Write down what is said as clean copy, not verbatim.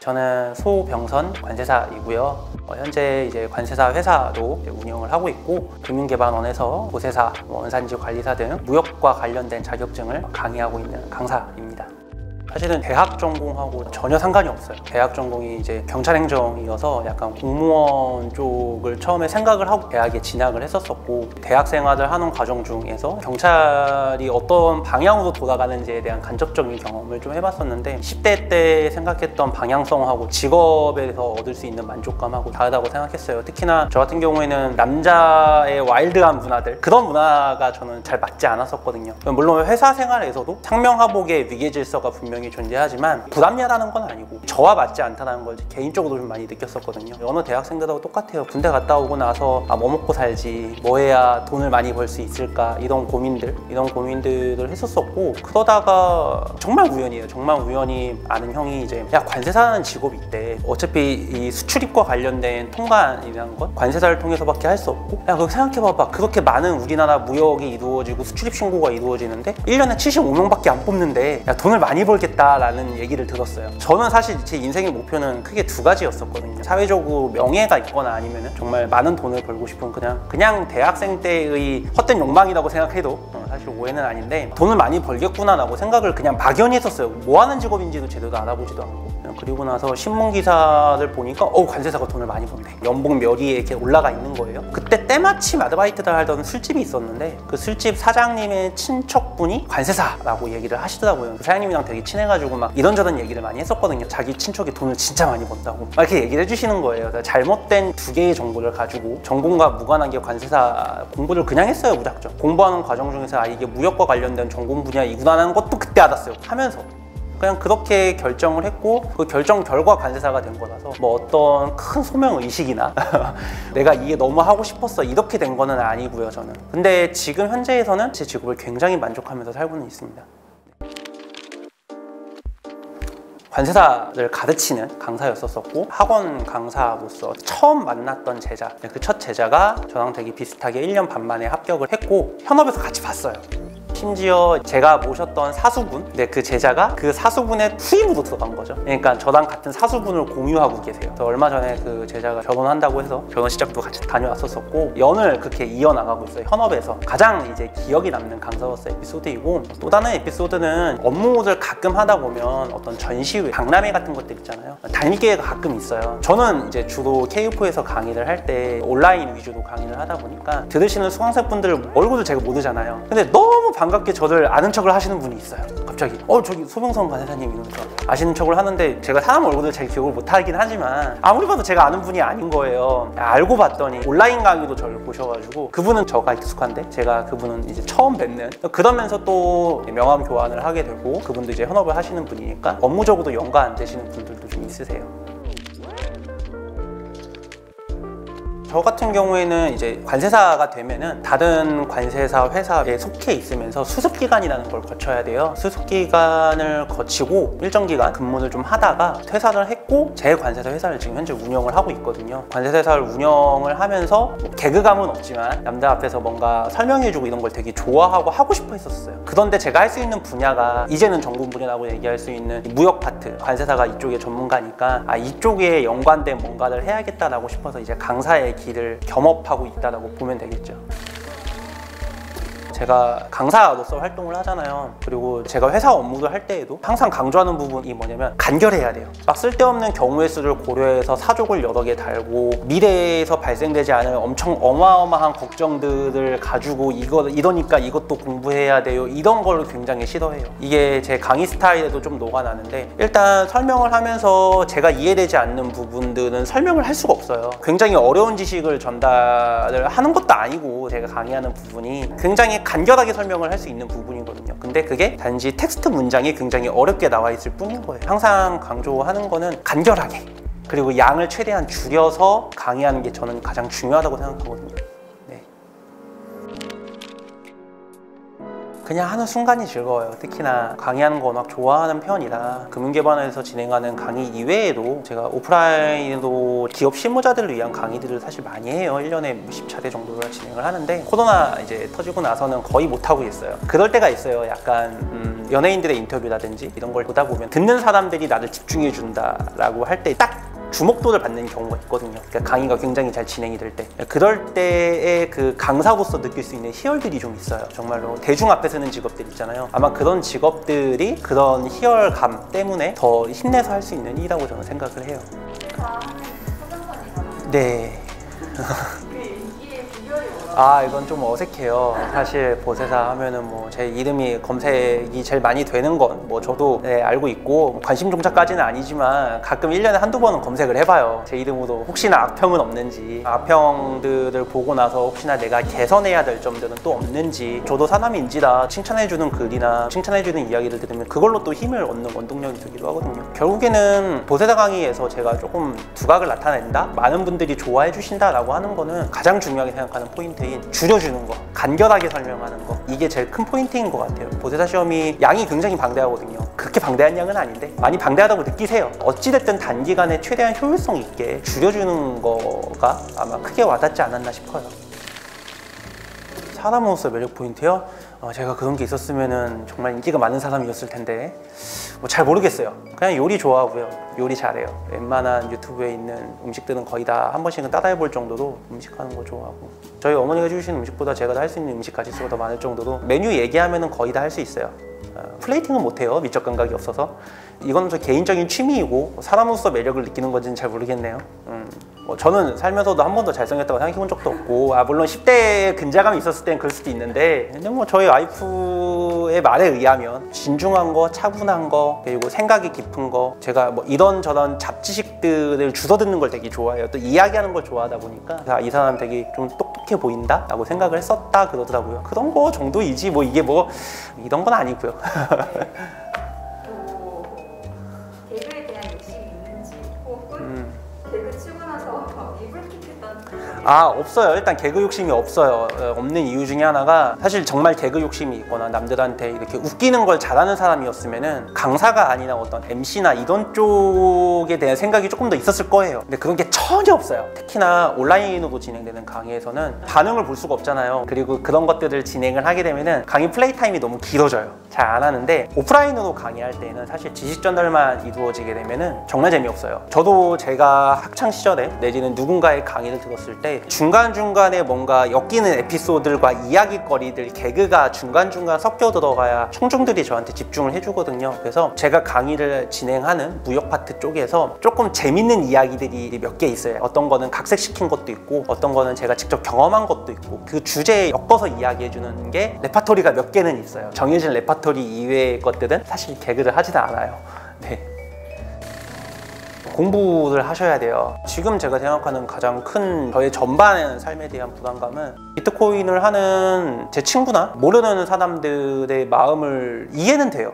저는 소병선 관세사이고요. 현재 이제 관세사 회사도 운영을 하고 있고 금융개발원에서 보세사, 원산지 관리사 등 무역과 관련된 자격증을 강의하고 있는 강사입니다. 사실은 대학 전공하고 전혀 상관이 없어요. 대학 전공이 이제 경찰행정이어서 약간 공무원 쪽을 처음에 생각을 하고 대학에 진학을 했었었고, 대학 생활을 하는 과정 중에서 경찰이 어떤 방향으로 돌아가는지에 대한 간접적인 경험을 좀 해봤었는데, 10대 때 생각했던 방향성하고 직업에서 얻을 수 있는 만족감하고 다르다고 생각했어요. 특히나 저 같은 경우에는 남자의 와일드한 문화들, 그런 문화가 저는 잘 맞지 않았었거든요. 물론 회사 생활에서도 상명하복의 위계질서가 분명히 존재하지만 불합리하다는 건 아니고 저와 맞지 않다는 걸 개인적으로 좀 많이 느꼈었거든요. 어느 대학생들하고 똑같아요. 군대 갔다 오고 나서 뭐 먹고 살지, 뭐 해야 돈을 많이 벌 수 있을까, 이런 고민들을 했었었고, 그러다가 정말 우연이에요. 정말 우연히 아는 형이 이제 야, 관세사라는 직업이 있대. 어차피 이 수출입과 관련된 통관이라는 건 관세사를 통해서밖에 할 수 없고, 야, 그거 생각해봐봐. 그렇게 많은 우리나라 무역이 이루어지고 수출입 신고가 이루어지는데 1년에 75명밖에 안 뽑는데 야, 돈을 많이 벌겠다 라는 얘기를 들었어요. 저는 사실 제 인생의 목표는 크게 두 가지였었거든요. 사회적으로 명예가 있거나 아니면 정말 많은 돈을 벌고 싶은 그냥 대학생 때의 헛된 욕망이라고 생각해도 사실 오해는 아닌데, 돈을 많이 벌겠구나 라고 생각을 그냥 막연히 했었어요. 뭐 하는 직업인지도 제대로 알아보지도 않고. 그리고 나서 신문 기사를 보니까 관세사가 돈을 많이 번대, 연봉 몇위에 이렇게 올라가 있는 거예요. 그때 때마침 아르바이트를 하던 술집이 있었는데 그 술집 사장님의 친척분이 관세사라고 얘기를 하시더라고요. 그 사장님이랑 되게 친해가지고 막 이런저런 얘기를 많이 했었거든요. 자기 친척이 돈을 진짜 많이 번다고 막 이렇게 얘기를 해주시는 거예요. 잘못된 두 개의 정보를 가지고 전공과 무관하게 관세사 공부를 그냥 했어요. 무작정 공부하는 과정 중에서 이게 무역과 관련된 전공 분야이구나라는 것도 그때 알았어요. 하면서 그냥 그렇게 결정을 했고, 그 결정 결과 관세사가 된 거라서 뭐 어떤 큰 소명의식이나 내가 이게 너무 하고 싶었어 이렇게 된 거는 아니고요. 저는 근데 지금 현재에서는 제 직업을 굉장히 만족하면서 살고는 있습니다. 관세사를 가르치는 강사였었고, 학원 강사로서 처음 만났던 제자, 그 첫 제자가 저랑 되게 비슷하게 1년 반 만에 합격을 했고 현업에서 같이 봤어요. 심지어 제가 모셨던 사수분, 근데 그 제자가 그 사수분의 후임으로 들어간 거죠. 그러니까 저랑 같은 사수분을 공유하고 계세요. 그래서 얼마 전에 그 제자가 결혼한다고 해서 결혼식장도 같이 다녀왔었고, 연을 그렇게 이어나가고 있어요. 현업에서 가장 이제 기억이 남는 강사로서 에피소드이고, 또 다른 에피소드는 업무를 가끔 하다 보면 어떤 전시회, 박람회 같은 것들 있잖아요. 단일기회가 가끔 있어요. 저는 이제 주로 KF4에서 강의를 할 때 온라인 위주로 강의를 하다 보니까 들으시는 수강생분들 얼굴을 제가 모르잖아요. 근데 너무 반갑게 저를 아는 척을 하시는 분이 있어요. 갑자기 저기 소병선 관세사님 이러면서 아시는 척을 하는데, 제가 사람 얼굴을 잘 기억을 못하긴 하지만 아무리 봐도 제가 아는 분이 아닌 거예요. 알고 봤더니 온라인 강의도 저를 보셔가지고, 그분은 저가 익숙한데 제가 그분은 이제 처음 뵙는, 그러면서 또 명함 교환을 하게 되고, 그분도 이제 현업을 하시는 분이니까 업무적으로 연관 안 되시는 분들도 좀 있으세요. 저 같은 경우에는 이제 관세사가 되면은 다른 관세사 회사에 속해 있으면서 수습기간이라는 걸 거쳐야 돼요. 수습기간을 거치고 일정 기간 근무를 좀 하다가 퇴사를 했고, 제 관세사 회사를 지금 현재 운영을 하고 있거든요. 관세사 회사를 운영을 하면서 개그감은 없지만 남들 앞에서 뭔가 설명해주고 이런 걸 되게 좋아하고 하고 싶어 했었어요. 그런데 제가 할 수 있는 분야가 이제는 전공 분야라고 얘기할 수 있는 무역 파트, 관세사가 이쪽의 전문가니까 이쪽에 연관된 뭔가를 해야겠다라고 싶어서 이제 강사의 길을 겸업하고 있다고 보면 되겠죠. 제가 강사로서 활동을 하잖아요. 그리고 제가 회사 업무를 할 때에도 항상 강조하는 부분이 뭐냐면 간결해야 돼요. 막 쓸데없는 경우의 수를 고려해서 사족을 여러 개 달고 미래에서 발생되지 않을 엄청 어마어마한 걱정들을 가지고 이러니까 이것도 공부해야 돼요, 이런 걸 굉장히 싫어해요. 이게 제 강의 스타일에도 좀 녹아나는데, 일단 설명을 하면서 제가 이해되지 않는 부분들은 설명을 할 수가 없어요. 굉장히 어려운 지식을 전달을 하는 것도 아니고 제가 강의하는 부분이 굉장히 간결하게 설명을 할 수 있는 부분이거든요. 근데 그게 단지 텍스트 문장이 굉장히 어렵게 나와 있을 뿐인 거예요. 항상 강조하는 거는 간결하게, 그리고 양을 최대한 줄여서 강의하는 게 저는 가장 중요하다고 생각하거든요. 네. 그냥 하는 순간이 즐거워요. 특히나 강의하는 거 워낙 좋아하는 편이라 금융기반에서 진행하는 강의 이외에도 제가 오프라인으로 기업 실무자들을 위한 강의들을 사실 많이 해요. 1년에 10차례 정도를 진행을 하는데 코로나 이제 터지고 나서는 거의 못하고 있어요. 그럴 때가 있어요. 약간 연예인들의 인터뷰라든지 이런 걸 보다 보면 듣는 사람들이 나를 집중해 준다라고 할 때 딱 주목도를 받는 경우가 있거든요. 그러니까 강의가 굉장히 잘 진행이 될 때, 그럴 때의 그 강사로서 느낄 수 있는 희열들이 좀 있어요. 정말로 대중 앞에 서는 직업들 있잖아요. 아마 그런 직업들이 그런 희열감 때문에 더 힘내서 할 수 있는 일이라고 저는 생각을 해요. 네. 아, 이건 좀 어색해요. 사실 보세사 하면은 뭐 제 이름이 검색이 제일 많이 되는 건 뭐 저도 알고 있고 관심 종자까지는 아니지만 가끔 1년에 한두 번은 검색을 해봐요. 제 이름으로 혹시나 악평은 없는지, 악평들을 보고 나서 혹시나 내가 개선해야 될 점들은 또 없는지. 저도 사람인지라 칭찬해주는 글이나 칭찬해주는 이야기를 들으면 그걸로 또 힘을 얻는 원동력이 되기도 하거든요. 결국에는 보세사 강의에서 제가 조금 두각을 나타낸다? 많은 분들이 좋아해 주신다라고 하는 거는 가장 중요하게 생각하는 포인트인 줄여주는 거, 간결하게 설명하는 거, 이게 제일 큰 포인트인 것 같아요. 보세사 시험이 양이 굉장히 방대하거든요. 그렇게 방대한 양은 아닌데 많이 방대하다고 느끼세요. 어찌됐든 단기간에 최대한 효율성 있게 줄여주는 거가 아마 크게 와닿지 않았나 싶어요. 사람으로서 매력 포인트요? 제가 그런 게 있었으면 정말 인기가 많은 사람이었을 텐데 잘 모르겠어요. 그냥 요리 좋아하고요. 요리 잘해요. 웬만한 유튜브에 있는 음식들은 거의 다 한 번씩은 따라해 볼 정도로 음식하는 거 좋아하고, 저희 어머니가 해주시는 음식보다 제가 할 수 있는 음식 가짓수가 더 많을 정도로 메뉴 얘기하면 거의 다 할 수 있어요. 플레이팅은 못해요. 미적 감각이 없어서. 이건 저 개인적인 취미이고 사람으로서 매력을 느끼는 건지는 잘 모르겠네요. 저는 살면서도 한 번도 잘생겼다고 생각해 본 적도 없고, 물론 10대에 근자감이 있었을 땐 그럴 수도 있는데, 근데 뭐 저희 와이프의 말에 의하면 진중한 거, 차분한 거, 그리고 생각이 깊은 거, 제가 뭐 이런저런 잡지식들을 주워듣는 걸 되게 좋아해요. 또 이야기하는 걸 좋아하다 보니까 이 사람 되게 좀 똑똑해 보인다 라고 생각을 했었다 그러더라고요. 그런 거 정도이지 뭐 이게 뭐 이런 건 아니고요. 개그에 대한 욕심이 있는지, 혹은 개그 치고 나서 이불킥했다는 없어요. 일단 개그 욕심이 없어요. 없는 이유 중에 하나가, 사실 정말 개그 욕심이 있거나 남들한테 이렇게 웃기는 걸 잘하는 사람이었으면은 강사가 아니라 어떤 MC나 이런 쪽에 대한 생각이 조금 더 있었을 거예요. 근데 그런 게 전혀 없어요. 특히나 온라인으로 진행되는 강의에서는 반응을 볼 수가 없잖아요. 그리고 그런 것들을 진행을 하게 되면은 강의 플레이 타임이 너무 길어져요. 잘 안 하는데, 오프라인으로 강의할 때는 사실 지식 전달만 이루어지게 되면은 정말 재미없어요. 저도 제가 학창 시절에 내지는 누군가의 강의를 들었을 때 중간중간에 뭔가 엮이는 에피소드들과 이야기거리들, 개그가 중간중간 섞여 들어가야 청중들이 저한테 집중을 해주거든요. 그래서 제가 강의를 진행하는 무역 파트 쪽에서 조금 재밌는 이야기들이 몇 개 있어요. 어떤 거는 각색시킨 것도 있고, 어떤 거는 제가 직접 경험한 것도 있고, 그 주제에 엮어서 이야기해주는 게 레파토리가 몇 개는 있어요. 정해진 레파토리 이외의 것들은 사실 개그를 하지는 않아요. 네. 공부를 하셔야 돼요. 지금 제가 생각하는 가장 큰 저의 전반의 삶에 대한 불안감은, 비트코인을 하는 제 친구나 모르는 사람들의 마음을 이해는 돼요.